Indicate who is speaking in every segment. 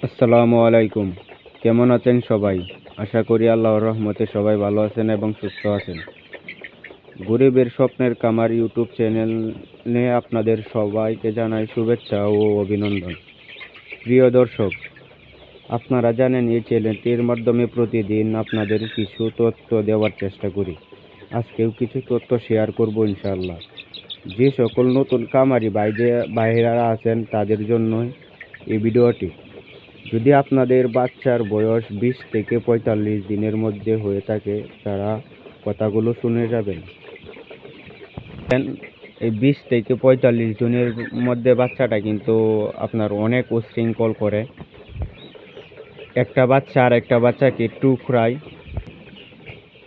Speaker 1: আসসালামু আলাইকুম। কেমন আছেন সবাই? আশা করি আল্লাহর রহমতে সবাই ভালো আছেন এবং সুস্থ আছেন। গরিবের স্বপ্নের কামার ইউটিউব চ্যানেলে আপনাদের সবাইকে জানাই শুভেচ্ছা ও অভিনন্দন। প্রিয় দর্শক, আপনারা জানেন এই চ্যানেলটির মাধ্যমে প্রতিদিন আপনাদের কিছু তথ্য দেওয়ার চেষ্টা করি। আজকেও কিছু তথ্য শেয়ার করব ইনশাআল্লাহ। যে সকল নতুন কামারি ভাইরা আছেন তাদের জন্য এই ভিডিওটি। যদি আপনাদের বাচ্চার বয়স 20 থেকে 45 দিনের মধ্যে হয়ে থাকে, তারা কথাগুলো শুনে যাবেন। এই 20 থেকে 45 দিনের মধ্যে বাচ্চাটা কিন্তু আপনার অনেক উচ্ছৃঙ্খল করে। একটা বাচ্চা আর একটা বাচ্চাকে টুকরায়।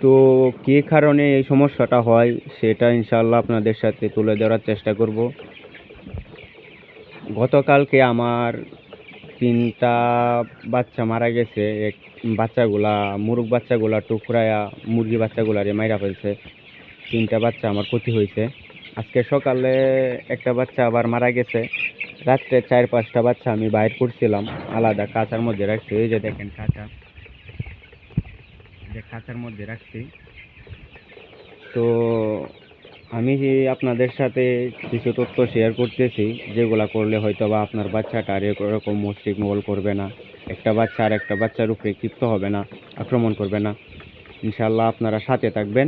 Speaker 1: তো কী কারণে এই সমস্যাটা হয় সেটা ইনশাআল্লাহ আপনাদের সাথে তুলে ধরার চেষ্টা করব। গতকালকে আমার 3টা বাচ্চা মারা গেছে। মুরগ বাচ্চাগুলা টুকরায়া মুরগি বাচ্চাগুলারে মাইরা ফেলছে। 3টা বাচ্চা আমার ক্ষতি হয়েছে। আজকে সকালে একটা বাচ্চা আবার মারা গেছে। রাত্রে 4-5টা বাচ্চা আমি বাইর করছিলাম, আলাদা খাঁচার মধ্যে রাখছি। এই যে দেখেন খাঁচার মধ্যে রাখছি। তো আমি আপনাদের সাথে কিছু তথ্য শেয়ার করতেছি, যেগুলা করলে হয়তো বা আপনার বাচ্চাটা আর এরকম মস্তিষ্ক করবে না। একটা বাচ্চা আর একটা বাচ্চার উপরে ক্ষিপ্ত হবে না, আক্রমণ করবে না। ইনশাআল্লাহ আপনারা সাথে থাকবেন।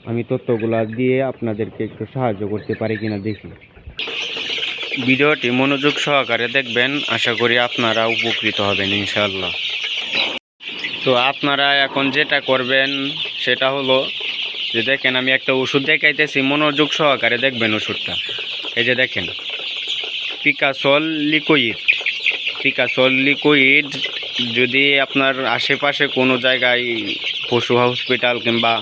Speaker 1: আমি তথ্যগুলা দিয়ে আপনাদেরকে একটু সাহায্য করতে পারি কিনা দেখি। ভিডিওটি মনোযোগ সহকারে দেখবেন, আশা করি আপনারা উপকৃত হবেন ইনশাআল্লাহ। তো আপনারা এখন যেটা করবেন সেটা হলো যে দেখেন, আমি একটা ওষুধ দেখাইতেছি, মনোযোগ সহকারে দেখবেন ওষুধটা। এই যে দেখেন, পিকাসল লিকুইড। যদি আপনার আশেপাশে কোনো জায়গায় পশু হসপিটাল কিংবা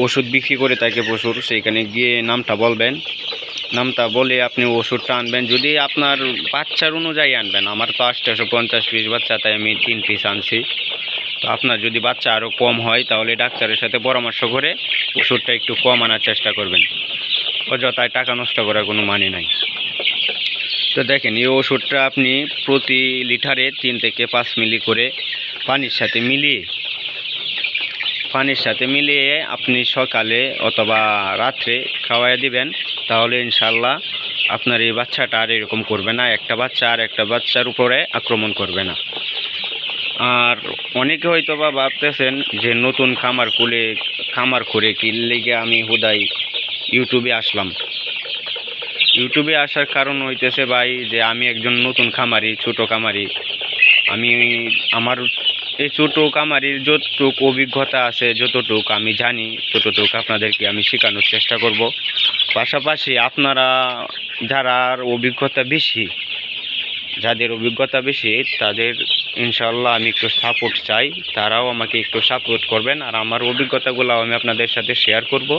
Speaker 1: ওষুধ বিক্রি করে থাকে পশুর, সেইখানে গিয়ে নামটা বলবেন। নামটা বলে আপনি ওষুধটা আনবেন। যদি আপনার বাচ্চার অনুযায়ী আনবেন। আমার তো 850 পিস বাচ্চা, তাই আমি 3 পিস আনছি। তো আপনার যদি বাচ্চা আরও কম হয় তাহলে ডাক্তারের সাথে পরামর্শ করে ওষুধটা একটু কম আনার চেষ্টা করবেন। অযথায় টাকা নষ্ট করার কোনো মানে নাই। তো দেখেন, এই ওষুধটা আপনি প্রতি লিটারে 3 থেকে 5 মিলি করে পানির সাথে মিলিয়ে আপনি সকালে অথবা রাত্রে খাওয়াইয়া দিবেন। তাহলে ইনশাল্লাহ আপনার এই বাচ্চাটা আর এরকম করবে না। একটা বাচ্চা আর একটা বাচ্চার উপরে আক্রমণ করবে না। আর অনেকে হয়তো বা ভাবতেছেন যে নতুন খামার করে কি লেগে আমি হুদাই ইউটিউবে আসলাম। ইউটিউবে আসার কারণ হইতেছে ভাই, যে আমি একজন নতুন খামারি, ছোট খামারি। আমার এই ছোট খামারির যতটুকু অভিজ্ঞতা আছে, যতটুকু আমি জানি, ততটুকু আপনাদেরকে আমি শেখানোর চেষ্টা করব। পাশাপাশি আপনারা যাদের অভিজ্ঞতা বেশি তাদের ইনশাআল্লাহ আমি একটু সাপোর্ট চাই। তারাও আমাকে একটু সাপোর্ট করবেন। আর আমার অভিজ্ঞতাগুলোও আমি আপনাদের সাথে শেয়ার করব।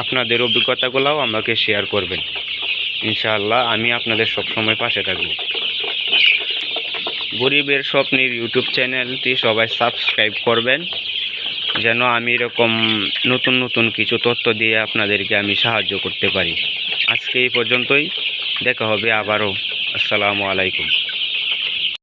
Speaker 1: আপনাদের অভিজ্ঞতাগুলোও আমাকে শেয়ার করবেন। ইনশাআল্লাহ আমি আপনাদের সবসময় পাশে থাকব। গরিবের স্বপ্নের ইউটিউব চ্যানেলটি সবাই সাবস্ক্রাইব করবেন, যেন আমি এরকম নতুন কিছু তথ্য দিয়ে আপনাদেরকে আমি সাহায্য করতে পারি। আজকে এই পর্যন্তই, দেখা হবে আবারও। আসসালামু আলাইকুম।